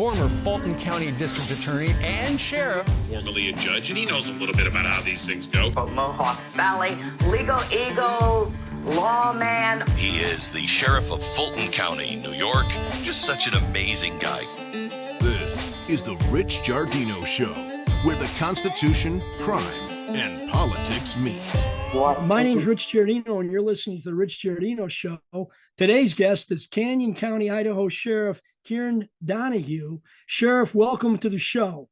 former Fulton County District Attorney and Sheriff. Formerly a judge, and he knows a little bit about how these things go. From Mohawk Valley, legal eagle, lawman. He is the Sheriff of Fulton County, New York. Just such an amazing guy. This is the Rich Giardino Show, where the Constitution, crime, and politics meet. My name's Rich Giardino, and you're listening to the Rich Giardino Show. Today's guest is Canyon County, Idaho Sheriff Sheriff Donahue. Sheriff, welcome to the show.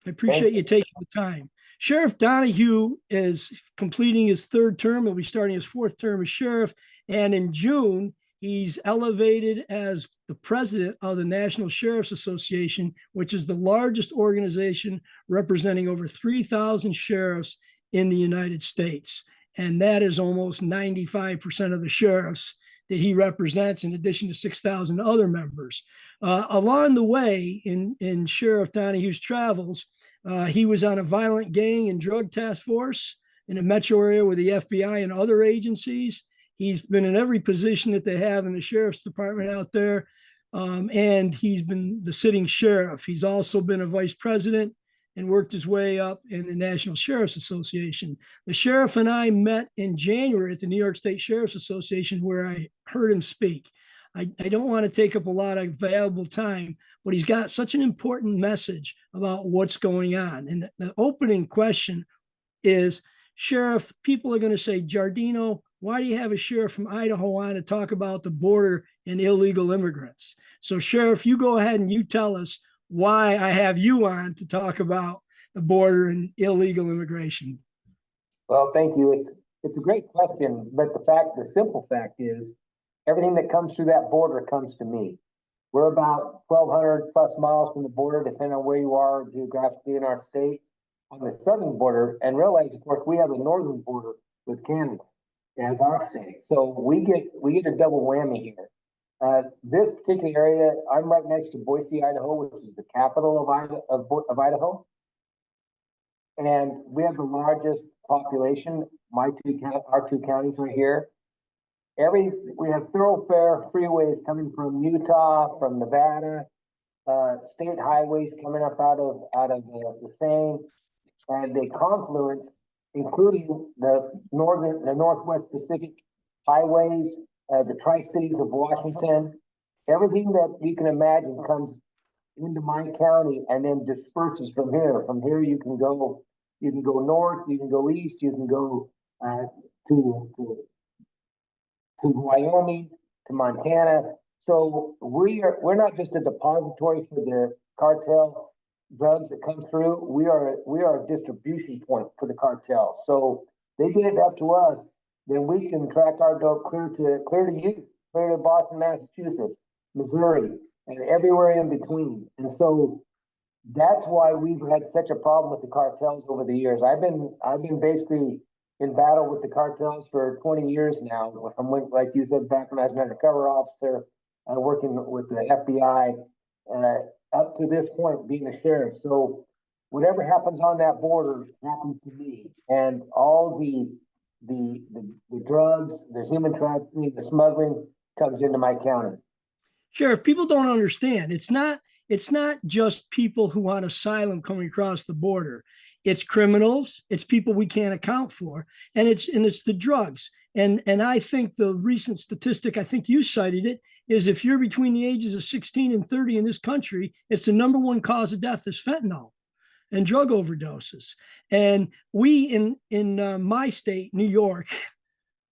I appreciate you taking the time. Sheriff Donahue is completing his third term. He'll be starting his fourth term as sheriff. And in June, he's elevated as the president of the National Sheriff's Association, which is the largest organization representing over 3,000 sheriffs in the United States. And that is almost 95% of the sheriffs that he represents, in addition to 6,000 other members. Along the way in Sheriff Donahue's travels, he was on a violent gang and drug task force in a metro area with the FBI and other agencies. He's been in every position that they have in the sheriff's department out there, and he's been the sitting sheriff. He's also been a vice president and worked his way up in the National Sheriff's Association. The sheriff and I met in January at the New York State Sheriff's Association, where I heard him speak. I don't want to take up a lot of valuable time, but he's got such an important message about what's going on. And the opening question is, Sheriff, people are going to say, Giardino, why do you have a sheriff from Idaho on to talk about the border and illegal immigrants? So, Sheriff, you go ahead and you tell us why I have you on to talk about the border and illegal immigration. Well, thank you. It's a great question, but the simple fact is, everything that comes through that border comes to me. We're about 1,200 plus miles from the border, depending on where you are geographically in our state, on the southern border, and realize, of course, we have a northern border with Canada as our state. So we get a double whammy here. This particular area, I'm right next to Boise, Idaho, which is the capital of Idaho. And we have the largest population. Our two counties are here. We have thoroughfare freeways coming from Utah, from Nevada, state highways coming up out of the same, and the confluence, including the Northwest Pacific highways, the Tri-Cities of Washington. Everything that you can imagine comes into my county and then disperses from here. From here, you can go north, you can go east, you can go to Wyoming, to Montana. So we're not just a depository for the cartel drugs that come through. We are a distribution point for the cartel. So they get it up to us, then we can track our dope clear to you, clear to Boston, Massachusetts, Missouri, and everywhere in between. And so that's why we've had such a problem with the cartels over the years. I've been basically in battle with the cartels for 20 years now. Like you said, back when I was an undercover officer, working with the FBI, up to this point being a sheriff. So whatever happens on that border happens to me, and all the drugs, the human trafficking, the smuggling comes into my county. Sheriff, people don't understand. It's not just people who want asylum coming across the border. It's criminals, it's people we can't account for, and it's the drugs. And I think the recent statistic, I think you cited it, is if you're between the ages of 16 and 30 in this country, it's the number one cause of death is fentanyl and drug overdoses. And we in my state, New York,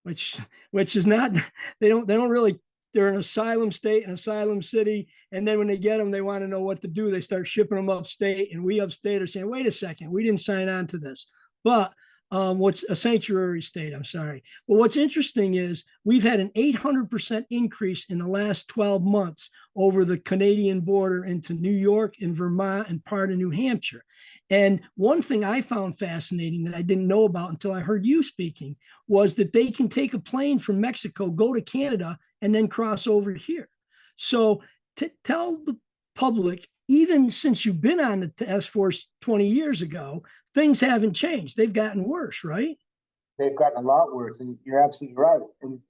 which is not, they don't really, they're an asylum state, an asylum city. And then when they get them, they want to know what to do. They start shipping them upstate, and we upstate are saying, wait a second, we didn't sign on to this. But what's a sanctuary state, I'm sorry. But what's interesting is we've had an 800% increase in the last 12 months over the Canadian border into New York and Vermont and part of New Hampshire. And one thing I found fascinating that I didn't know about until I heard you speaking was that they can take a plane from Mexico, go to Canada, and then cross over here. So tell the public, even since you've been on the task force 20 years ago, things haven't changed. They've gotten worse, right? They've gotten a lot worse, and you're absolutely right. And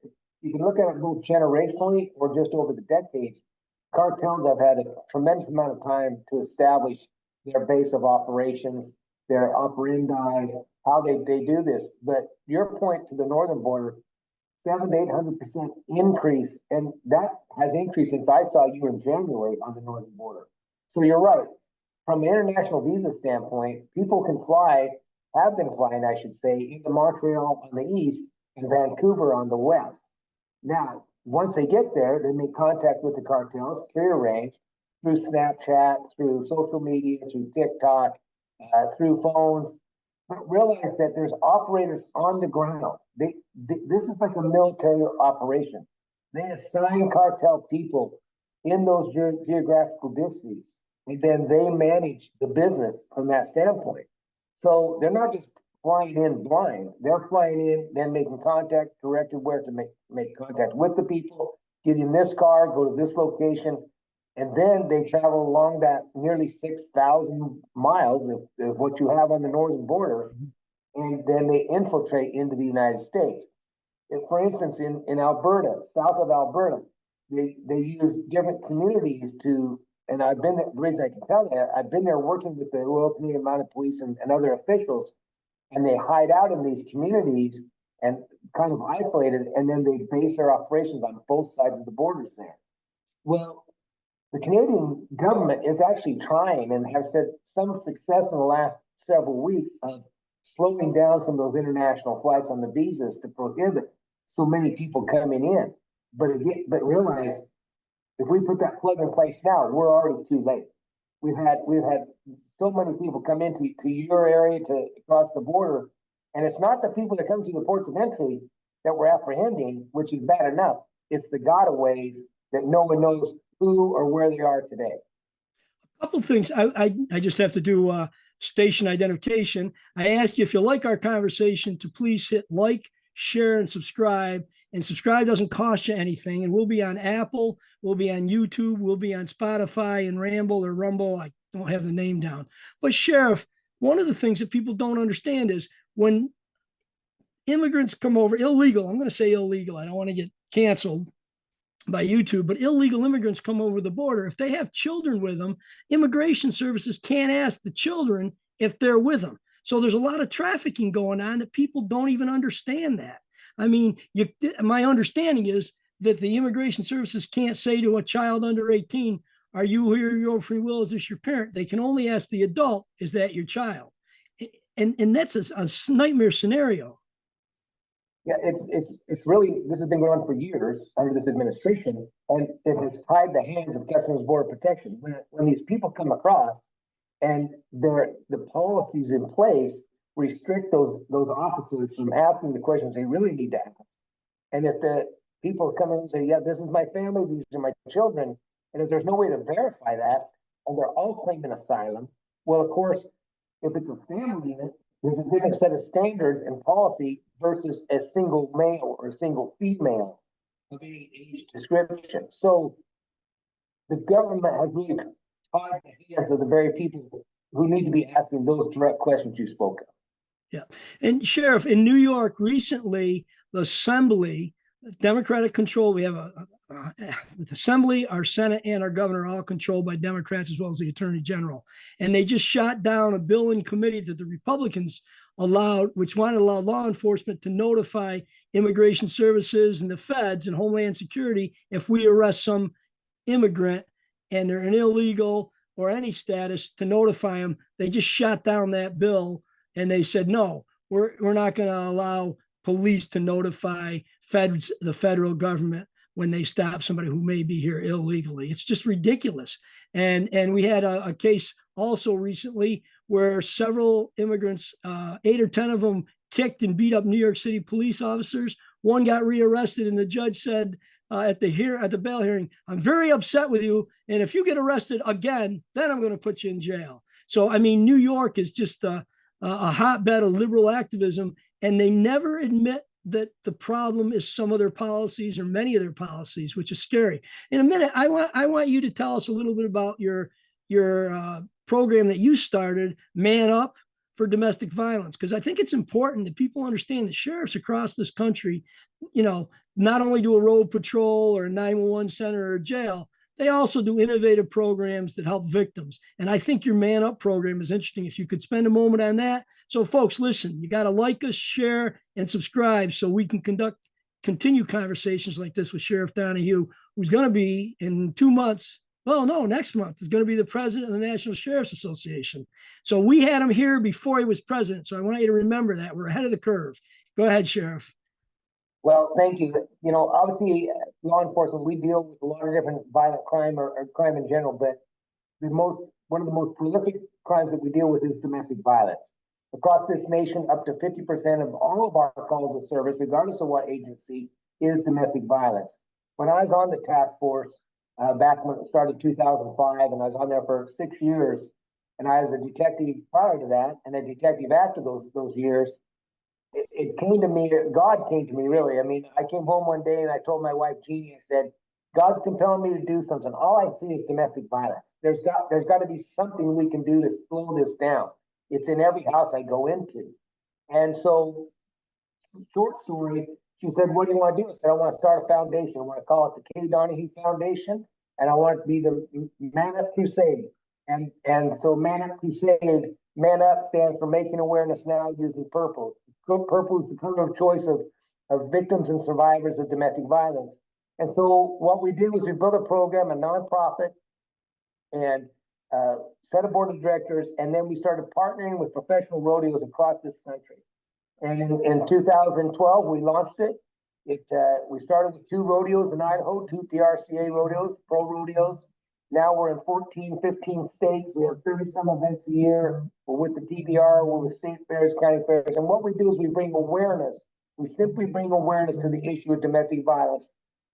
you can look at it both generationally or just over the decades. cartels have had a tremendous amount of time to establish their base of operations, their operandi, how they do this. But your point to the northern border, 700 to 800% increase, and that has increased since I saw you in January on the northern border. So you're right. From an international visa standpoint, people can fly, have been flying, I should say, into Montreal on the east and Vancouver on the west. Now, once they get there, they make contact with the cartels, prearranged, through Snapchat, through social media, through TikTok, through phones, but realize that there's operators on the ground. This is like a military operation. They assign cartel people in those geographical districts, and then they manage the business from that standpoint. So they're not just flying in blind. They're flying in, then making contact, directed where to make contact with the people, get in this car, go to this location, and then they travel along that nearly 6,000 miles of what you have on the northern border, and then they infiltrate into the United States. And for instance, in Alberta, south of Alberta, they use different communities to, and I've been there, the reason I can tell that, I've been there working with the Royal Canadian Mounted Police and other officials, and they hide out in these communities and kind of isolated, and then they base their operations on both sides of the borders there. Well, the Canadian government is actually trying and have said some success in the last several weeks of slowing down some of those international flights on the visas to prohibit so many people coming in. But realize if we put that plug in place now, we're already too late. We've had so many people come into your area to cross the border, and it's not the people that come to the ports of entry that we're apprehending, which is bad enough. It's the gotaways that no one knows who or where they are today. A couple of things. I just have to do station identification. I ask you, if you like our conversation, to please hit like, share, and subscribe. And subscribe doesn't cost you anything. And we'll be on Apple, we'll be on YouTube, we'll be on Spotify and Ramble or Rumble. I don't have the name down. But Sheriff, one of the things that people don't understand is when immigrants come over, illegal, I'm going to say illegal, I don't want to get canceled by YouTube, but illegal immigrants come over the border. If they have children with them, immigration services can't ask the children if they're with them. So there's a lot of trafficking going on that people don't even understand that. I mean, my understanding is that the immigration services can't say to a child under 18, are you here your free will? Is this your parent? They can only ask the adult, is that your child? And that's a nightmare scenario. Yeah, it's really, this has been going on for years under this administration, and it has tied the hands of Customs and Border Protection. When these people come across and the policies in place restrict those officers from asking the questions they really need to ask. And if the people come in and say, yeah, this is my family, these are my children, and if there's no way to verify that, and they're all claiming asylum, well, of course, if it's a family unit, there's a different set of standards and policy versus a single male or a single female of any age description. So the government has really tied the hands of the very people who need to be asking those direct questions you spoke of. Yeah. And Sheriff, in New York recently, the Assembly, Democratic control, we have the Assembly, our Senate, and our governor all controlled by Democrats, as well as the Attorney General. And they just shot down a bill in committee that the Republicans allowed, which wanted to allow law enforcement to notify immigration services and the feds and Homeland Security if we arrest some immigrant and they're an illegal or any status, to notify them. They just shot down that bill, and they said, no, we're not going to allow police to notify the federal government when they stop somebody who may be here illegally. It's just ridiculous. And we had a case also recently where several immigrants, 8 or 10 of them, kicked and beat up New York City police officers. One got rearrested, and the judge said at the bail hearing, I'm very upset with you, and if you get arrested again, then I'm going to put you in jail. So, I mean, New York is just a hotbed of liberal activism, and they never admit that the problem is some of their policies or many of their policies, which is scary. In a minute, I want you to tell us a little bit about your program that you started, Man Up for Domestic Violence, because I think it's important that people understand that sheriffs across this country, not only do a road patrol or a 911 center or a jail, they also do innovative programs that help victims. And I think your Man Up program is interesting. If you could spend a moment on that. So folks, listen, you got to like us, share, and subscribe so we can continue conversations like this with Sheriff Donahue, who's going to be in 2 months. Well, no, next month is going to be the president of the National Sheriff's Association. So we had him here before he was president. So I want you to remember that. We're ahead of the curve. Go ahead, Sheriff. Well, thank you. You know, obviously, law enforcement, we deal with a lot of different violent crime or crime in general, but one of the most prolific crimes that we deal with is domestic violence. Across this nation, up to 50% of all of our calls of service, regardless of what agency, is domestic violence. When I was on the task force, back when it started 2005, and I was on there for 6 years, and I was a detective prior to that, and a detective after those years. It came to me, God came to me, really. I mean, I came home one day and I told my wife, Jeannie, I said, God's compelling me to do something. All I see is domestic violence. There's got to be something we can do to slow this down. It's in every house I go into. And so, short story, she said, what do you want to do? I said, I want to start a foundation. I want to call it the K. Donahue Foundation, and I want it to be the Man Up Crusade. And so Man Up Crusade, Man Up stands for Making Awareness Now Using Purple. Purple is the color of choice of victims and survivors of domestic violence. And so what we did was we built a program, a nonprofit, and set a board of directors, and then we started partnering with professional rodeos across this country. And in 2012, we launched it. We started with 2 rodeos in Idaho, 2 PRCA rodeos, pro rodeos. Now we're in 14, 15 states. We have 30-some events a year. We're with the TBR, we're with state fairs, county fairs. And what we do is we bring awareness. We simply bring awareness to the issue of domestic violence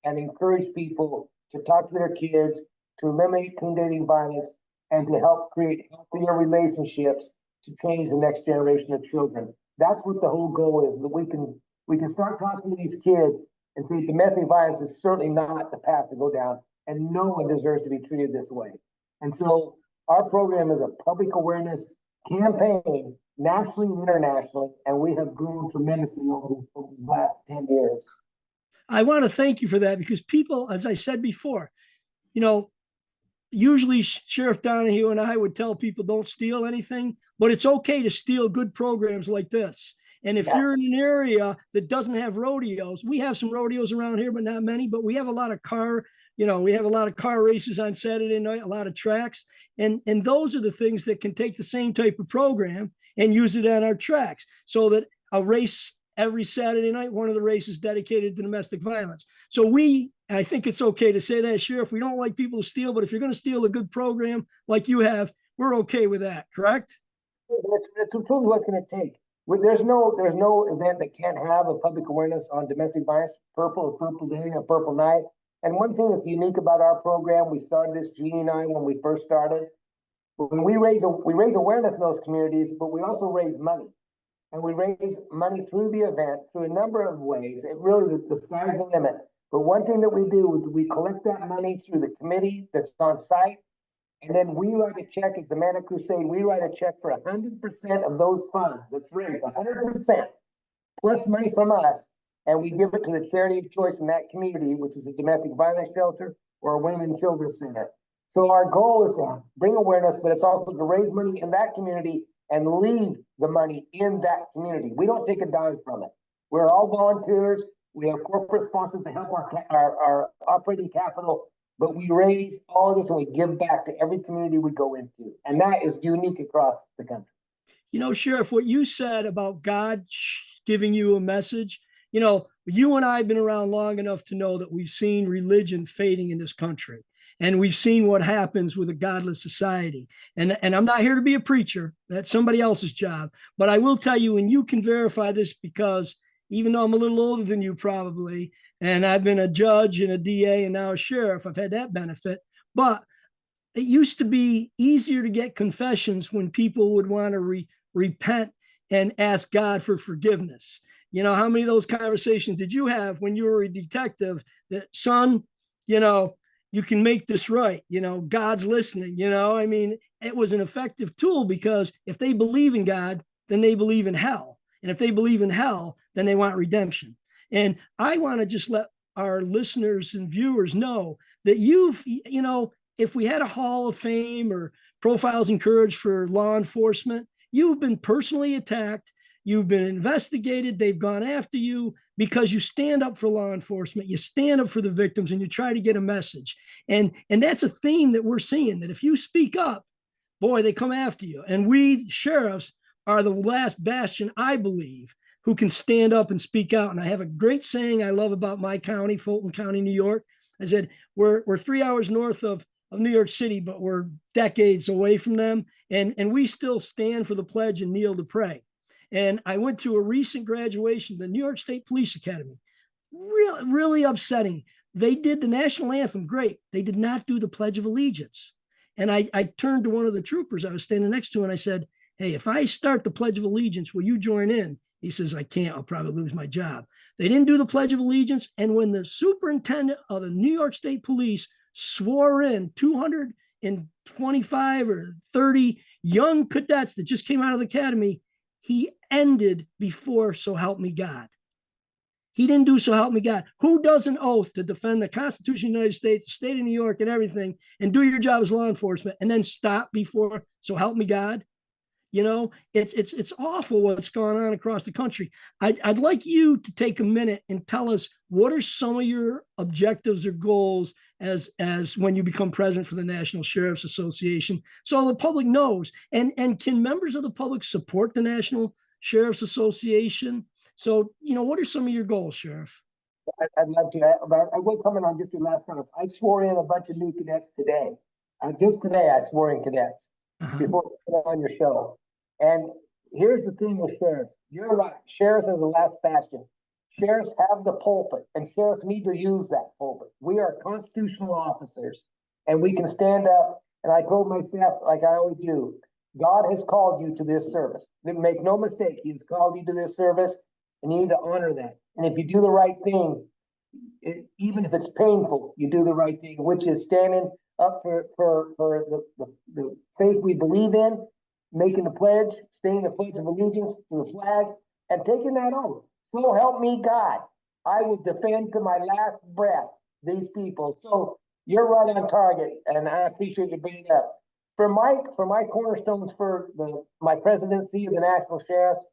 and encourage people to talk to their kids, to eliminate teen dating violence, and to help create healthier relationships to change the next generation of children. That's what the whole goal is, that we can start talking to these kids and say domestic violence is certainly not the path to go down, and no one deserves to be treated this way. And so our program is a public awareness campaign, nationally and internationally, and we have grown tremendously over these last 10 years. I want to thank you for that, because people, as I said before, usually Sheriff Donahue and I would tell people don't steal anything, but it's okay to steal good programs like this. And if you're in an area that doesn't have rodeos, we have some rodeos around here, but not many, but we have a lot of car races on Saturday night, a lot of tracks. And those are the things that can take the same type of program and use it on our tracks, so that a race every Saturday night, one of the races dedicated to domestic violence. So I think it's okay to say that, Sheriff. We don't like people to steal, but if you're going to steal a good program like you have, we're okay with that, correct? That's truly what's going to take. There's no event that can't have a public awareness on domestic violence. Purple Day, a Purple Night. And one thing that's unique about our program, we started this, Jeannie and I, when we first started. When we raise awareness in those communities, but we also raise money. And we raise money through the event through a number of ways. It really, the sky's the limit. But one thing that we do is we collect that money through the committee that's on site. And then we write a check as the Man Up Crusade. We write a check for 100% of those funds that's raised, 100%, plus money from us. And we give it to the charity of choice in that community, which is a domestic violence shelter or a women and children's center. So our goal is to bring awareness, but it's also to raise money in that community and leave the money in that community. We don't take a dime from it. We're all volunteers. We have corporate sponsors to help our operating capital, but we raise all of this and we give back to every community we go into. And that is unique across the country. Sheriff, what you said about God giving you a message, you and I have been around long enough to know that we've seen religion fading in this country. And we've seen what happens with a godless society. And I'm not here to be a preacher. That's somebody else's job. But I will tell you, and you can verify this, because even though I'm a little older than you probably, and I've been a judge and a DA and now a sheriff, I've had that benefit. But it used to be easier to get confessions when people would want to repent and ask God for forgiveness. How many of those conversations did you have when you were a detective that, son, you can make this right. God's listening. It was an effective tool, because if they believe in God, then they believe in hell. And if they believe in hell, then they want redemption. And I want to just let our listeners and viewers know that you've, if we had a Hall of Fame or Profiles in Courage for law enforcement, you've been personally attacked. You've been investigated. They've gone after you because you stand up for law enforcement. You stand up for the victims and you try to get a message. And that's a theme that we're seeing, that if you speak up, boy, they come after you. And we sheriffs are the last bastion, I believe, who can stand up and speak out. And I have a great saying I love about my county, Fulton County, New York. I said, we're 3 hours north of New York City, but we're decades away from them. And we still stand for the pledge and kneel to pray. And I went to a recent graduation, the New York State Police Academy. Really, really upsetting. They did the national anthem, great. They did not do the Pledge of Allegiance. And I turned to one of the troopers I was standing next to, and I said, hey, if I start the Pledge of Allegiance, will you join in? He says, I can't, I'll probably lose my job. They didn't do the Pledge of Allegiance. And when the superintendent of the New York State Police swore in 225 or 30 young cadets that just came out of the academy, he ended before so help me God. He didn't do so help me God. Who does an oath to defend the Constitution of the United States, the state of New York and everything, and do your job as law enforcement and then stop before so help me God? It's awful what's going on across the country. I'd like you to take a minute and tell us what are some of your objectives or goals as when you become president for the National Sheriff's Association, so the public knows. And can members of the public support the National Sheriff's Association? So, what are some of your goals, Sheriff? I'd love to. I will comment on just your last comment. I swore in a bunch of new cadets today. Just today, I swore in cadets before we put on your show. And here's the thing with sheriffs. You're right. Sheriffs are the last bastion. Sheriffs have the pulpit, and sheriffs need to use that pulpit. We are constitutional officers, and we can stand up. And I told myself, like I always do, God has called you to this service. Make no mistake, He has called you to this service, and you need to honor that. And if you do the right thing, even if it's painful, you do the right thing, which is standing up for the faith we believe in, making the pledge, saying the Pledge of Allegiance to the flag, and taking that oath. So help me God. I will defend to my last breath these people. So you're right on target, and I appreciate you bringing it up. For my cornerstones for my presidency of the National Sheriffs,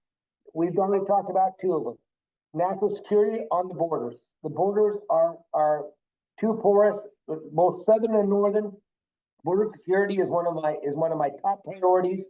we've already talked about two of them. National security on the borders. The borders are too porous, both southern and northern. Border security is one of my top priorities.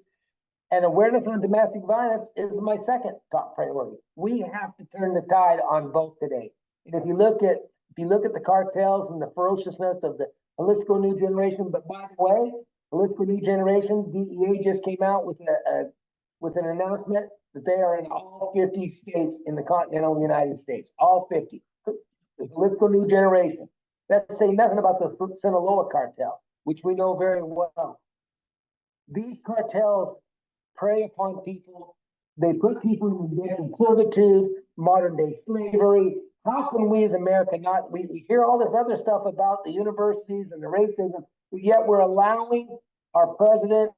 And awareness on domestic violence is my second top priority. We have to turn the tide on both today. And if you look at the cartels and the ferociousness of the Jalisco New Generation, but by the way, Jalisco New Generation, DEA just came out with an announcement that they are in all 50 states in the continental United States, all 50. The Jalisco New Generation. That's saying nothing about the Sinaloa cartel, which we know very well. These cartels prey upon people. They put people in indentured servitude, modern day slavery. How can we as America we hear all this other stuff about the universities and the racism, but yet we're allowing our president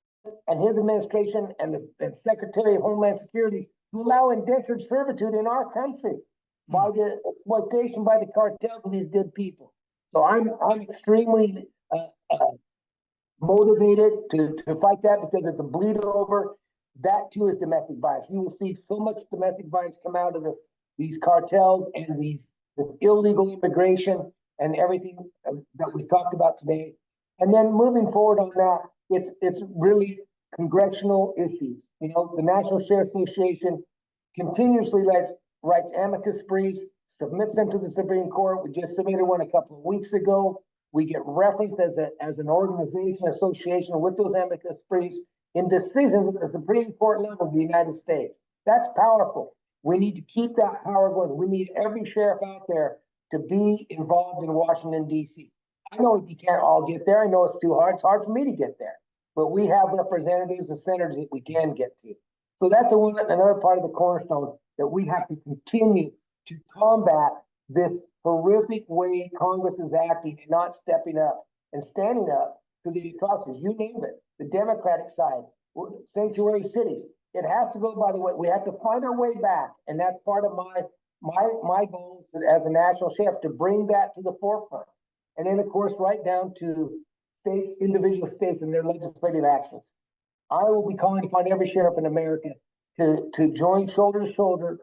and his administration and the Secretary of Homeland Security to allow indentured servitude in our country by the exploitation by the cartels of these good people. So I'm extremely motivated to fight that, because it's a bleed over. That too is domestic violence. You will see so much domestic violence come out of these cartels and this illegal immigration and everything that we talked about today. And then moving forward on that, it's really congressional issues. The National Sheriff's Association continuously writes amicus briefs, submits them to the Supreme Court. We just submitted one a couple of weeks ago. We get referenced as an organization, association with those amicus briefs in decisions at the Supreme Court level of the United States. That's powerful. We need to keep that power going. We need every sheriff out there to be involved in Washington, D.C. I know you can't all get there. I know it's too hard. It's hard for me to get there. But we have representatives and senators that we can get to. So that's another part of the cornerstone that we have to continue to combat this horrific way Congress is acting and not stepping up and standing up to the atrocities. You name it. The Democratic side, sanctuary cities. It has to go by the way. We have to find our way back. And that's part of my goal is as a national sheriff to bring that to the forefront. And then, of course, right down to states, individual states and their legislative actions. I will be calling upon every sheriff in America to join shoulder to shoulder,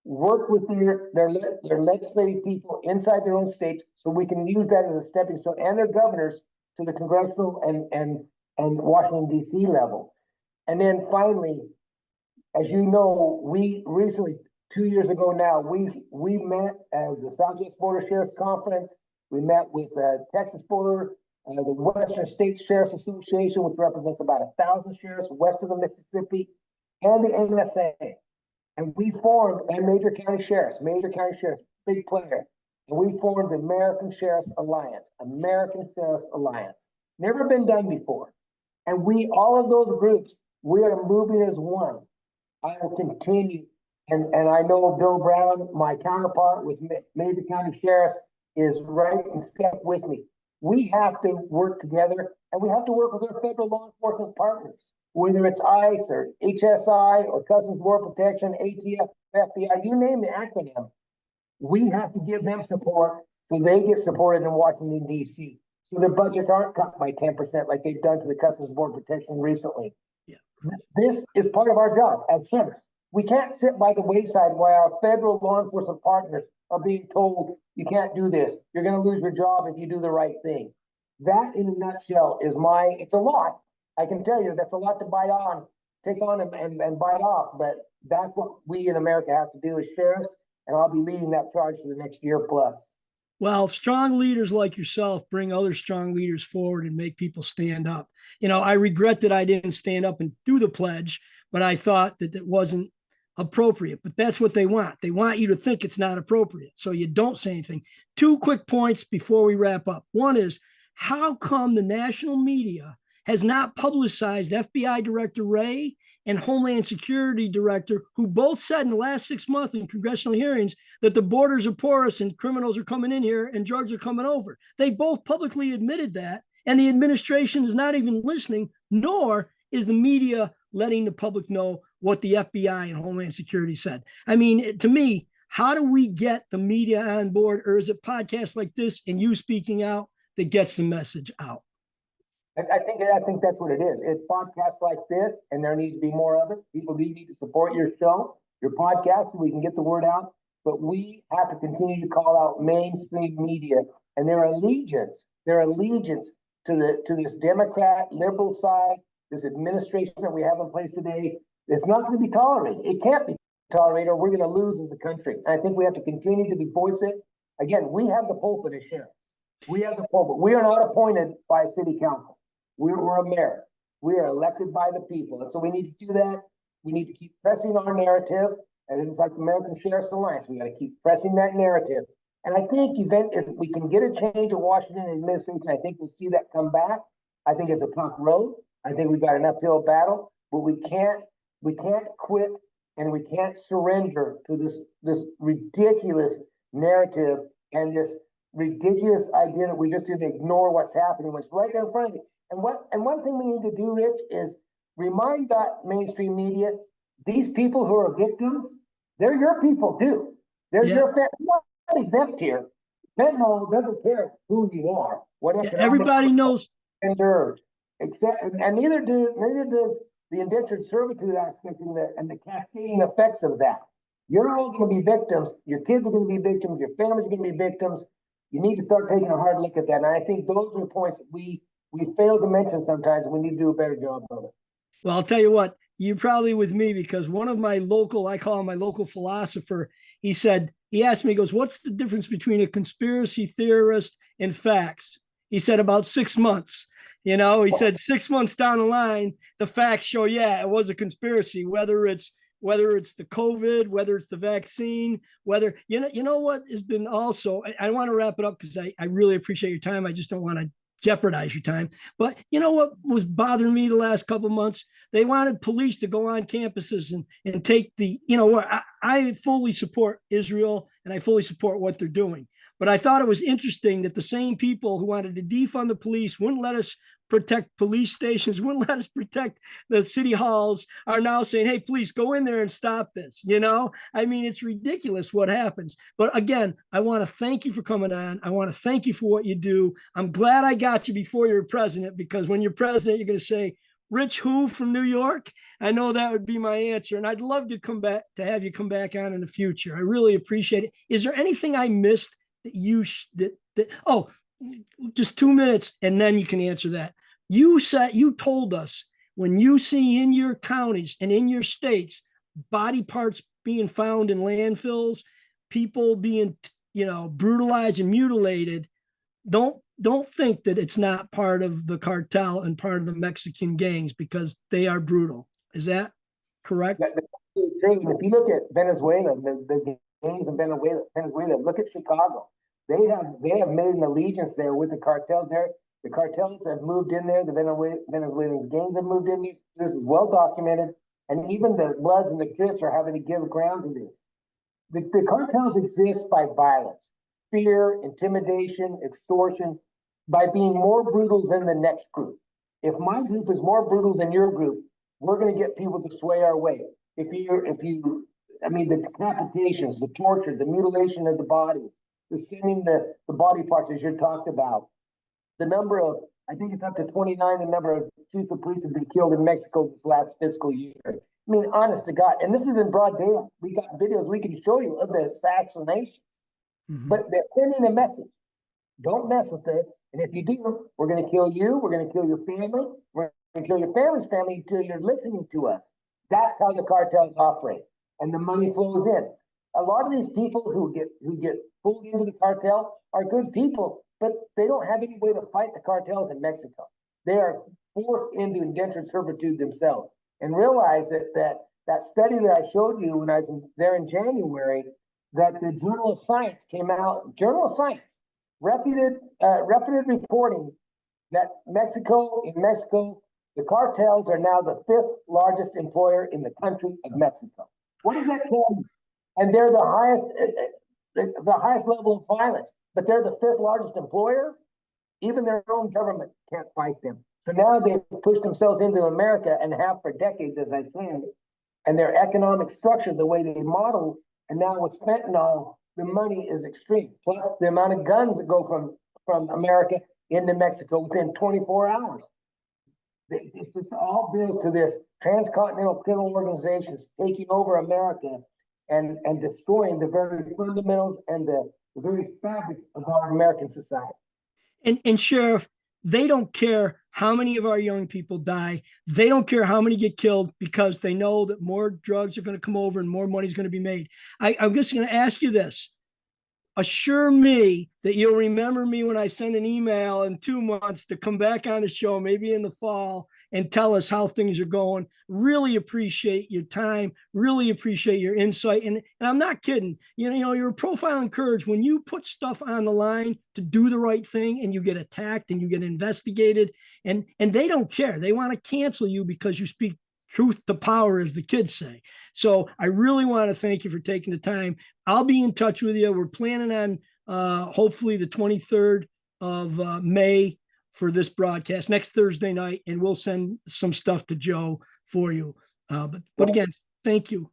work with their legislative people inside their own states so we can use that as a stepping stone, and their governors to the congressional and Washington, D.C. level. And then finally, as you know, we recently, 2 years ago now, we met as the Southwest Border Sheriffs Conference. We met with Texas Border, the Western States Sheriffs Association, which represents about 1,000 sheriffs west of the Mississippi, and the NSA. And we formed, and major county sheriffs, big player. And we formed the American Sheriffs Alliance, Never been done before. And all of those groups, we are moving as one. I will continue. And I know Bill Brown, my counterpart with major county sheriffs, is right in step with me. We have to work together, and we have to work with our federal law enforcement partners, whether it's ICE or HSI or Customs Border Protection, ATF, FBI, you name the acronym. We have to give them support so they get supported in Washington, D.C. So their budgets aren't cut by 10% like they've done to the Customs Border Protection recently. Yeah. This is part of our job as sheriffs. We can't sit by the wayside while our federal law enforcement partners are being told, you can't do this. You're going to lose your job if you do the right thing. That, in a nutshell, is it's a lot. I can tell you that's a lot to take on and bite off, but that's what we in America have to do as sheriffs, and I'll be leading that charge for the next year plus. Well, strong leaders like yourself bring other strong leaders forward and make people stand up. I regret that I didn't stand up and do the pledge, but I thought that it wasn't appropriate. But that's what they want. They want you to think it's not appropriate, so you don't say anything. 2 quick points before we wrap up. One is, how come the national media has not publicized FBI Director Wray and Homeland Security Director, who both said in the last 6 months in congressional hearings that the borders are porous and criminals are coming in here and drugs are coming over? They both publicly admitted that, and the administration is not even listening, nor is the media letting the public know what the FBI and Homeland Security said. I mean, to me, how do we get the media on board, or is it podcasts like this and you speaking out that gets the message out? I think that's what it is. It's podcasts like this, and there needs to be more of it. People need to support your show, your podcast, so we can get the word out. But we have to continue to call out mainstream media and their allegiance to this Democrat liberal side, this administration that we have in place today. It's not going to be tolerated. It can't be tolerated, or we're going to lose as a country. And I think we have to continue to voice it. Again, we have the pulpit as sheriffs. We have the pulpit. We are not appointed by a city council. We're a mayor. We are elected by the people. And so we need to do that. We need to keep pressing our narrative. And it's like the American Sheriff's Alliance. We got to keep pressing that narrative. And I think if we can get a change in Washington administration, I think we'll see that come back. I think it's a tough road. I think we've got an uphill battle, but we can't quit, and we can't surrender to this ridiculous narrative and this ridiculous idea that we just need to ignore what's happening, what's right there in front of you. And one thing we need to do, Rich, is remind that mainstream media, these people who are victims, they're your people too. They're your family. You're not exempt here. Fentanyl doesn't care who you are. Everybody knows. And neither does the indentured servitude aspect and the cascading effects of that. You're all going to be victims. Your kids are going to be victims. Your families are going to be victims. You need to start taking a hard look at that. And I think those are the points that we fail to mention sometimes, and we need to do a better job of it. Well, I'll tell you what, you're probably with me, because one of my I call him my local philosopher, he asked me, he goes, what's the difference between a conspiracy theorist and facts? He said about 6 months. He said 6 months down the line, the facts show, it was a conspiracy, whether it's the COVID, whether it's the vaccine, whether, you know what has been also, I want to wrap it up because I really appreciate your time. I just don't want to jeopardize your time. But you know what was bothering me the last couple of months? They wanted police to go on campuses and take I fully support Israel and I fully support what they're doing. But I thought it was interesting that the same people who wanted to defund the police wouldn't let us protect police stations, wouldn't let us protect the city halls, are now saying, hey, please go in there and stop this. I mean, it's ridiculous what happens. But again, I want to thank you for coming on. I want to thank you for what you do. I'm glad I got you before you're president, because when you're president, you're going to say, Rich who from New York? I know that would be my answer. And I'd love to have you come back on in the future. I really appreciate it. Is there anything I missed that oh, just 2 minutes and then you can answer that. You told us, when you see in your counties and in your states, body parts being found in landfills, people being, brutalized and mutilated, don't think that it's not part of the cartel and part of the Mexican gangs, because they are brutal. Is that correct? If you look at Venezuela, the gangs in Venezuela, look at Chicago. They have made an allegiance there with the cartels there. The cartels have moved in there. The Venezuelan gangs have moved in. This is well documented. And even the Bloods and the Crips are having to give ground to this. The cartels exist by violence, fear, intimidation, extortion, by being more brutal than the next group. If my group is more brutal than your group, we're going to get people to sway our way. The decapitations, the torture, the mutilation of the bodies, the sending the body parts, as you talked about, the number of, I think it's up to 29, the number of chiefs of police have been killed in Mexico this last fiscal year. I mean, honest to God, and this is in broad daylight. We got videos we can show you of the assassinations, but they're sending a message. Don't mess with this. And if you do, we're going to kill you. We're going to kill your family. We're going to kill your family's family until you're listening to us. That's how the cartels operate. And the money flows in. A lot of these people who get pulled into the cartel are good people, but they don't have any way to fight the cartels in Mexico. They are forced into indentured servitude themselves. And realize that study that I showed you when I was there in January, that the Journal of Science came out, Journal of Science, reputed reporting that in Mexico, the cartels are now the 5th largest employer in the country of Mexico. What does that tell you? And they're the highest level of violence, but they're the 5th largest employer. Even their own government can't fight them. So now they've pushed themselves into America and have for decades, as I said, and their economic structure, the way they model, and now with fentanyl, the money is extreme. Plus the amount of guns that go from America into Mexico within 24 hours. It's all built to this transcontinental criminal organizations taking over America and destroying the very fundamentals and the very fabric of our American society. And Sheriff, they don't care how many of our young people die. They don't care how many get killed, because they know that more drugs are going to come over and more money is going to be made. I'm just going to ask you this. Assure me that you'll remember me when I send an email in 2 months to come back on the show, maybe in the fall, and tell us how things are going. Really appreciate your time. Really appreciate your insight. And I'm not kidding. Your profile and courage, when you put stuff on the line to do the right thing and you get attacked and you get investigated, and they don't care. They want to cancel you because you speak truth to power, as the kids say. So I really want to thank you for taking the time. I'll be in touch with you. We're planning on hopefully the 23rd of May for this broadcast next Thursday night, and we'll send some stuff to Joe for you. But again, thank you.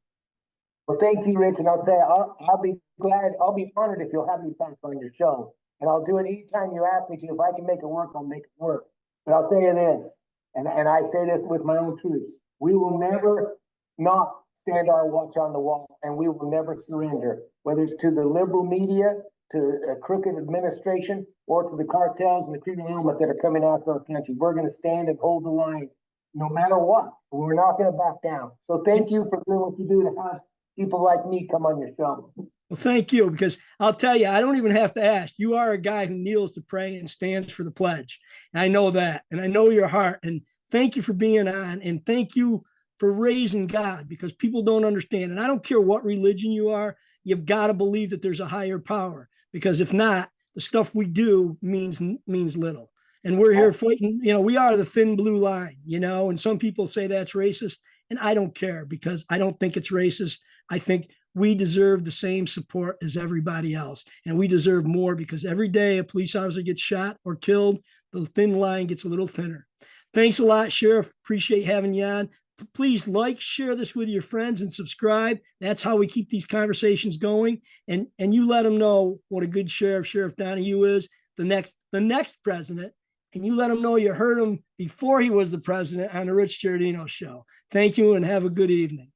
Well, thank you, Rich. And I'll say, I'll be glad, I'll be honored if you'll have me back on your show. And I'll do it anytime you ask me to. If I can make it work, I'll make it work. But I'll tell you this, and I say this with my own troops. We will never not stand our watch on the wall, and we will never surrender, whether it's to the liberal media, to a crooked administration, or to the cartels and the criminal element that are coming after our country. We're going to stand and hold the line no matter what. We're not going to back down. So thank you for doing what you do to have people like me come on your show. Well, thank you, because I'll tell you, I don't even have to ask. You are a guy who kneels to pray and stands for the pledge. I know that, and I know your heart. And thank you for being on, and thank you for raising God, because people don't understand. And I don't care what religion you are, you've got to believe that there's a higher power, because if not, the stuff we do means little. And we're here fighting, we are the thin blue line, and some people say that's racist, and I don't care, because I don't think it's racist. I think we deserve the same support as everybody else, and we deserve more, because every day a police officer gets shot or killed, the thin line gets a little thinner. Thanks a lot, Sheriff. Appreciate having you on. Please like, share this with your friends, and subscribe. That's how we keep these conversations going. And you let them know what a good sheriff Sheriff Donahue is, the next president. And you let them know you heard him before he was the president on the Rich Giardino Show. Thank you and have a good evening.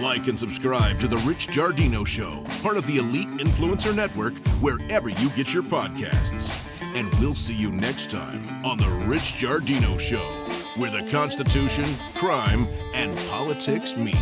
Like and subscribe to The Rich Giardino Show, part of the Elite Influencer Network, wherever you get your podcasts. And we'll see you next time on The Rich Giardino Show, where the Constitution, crime, and politics meet.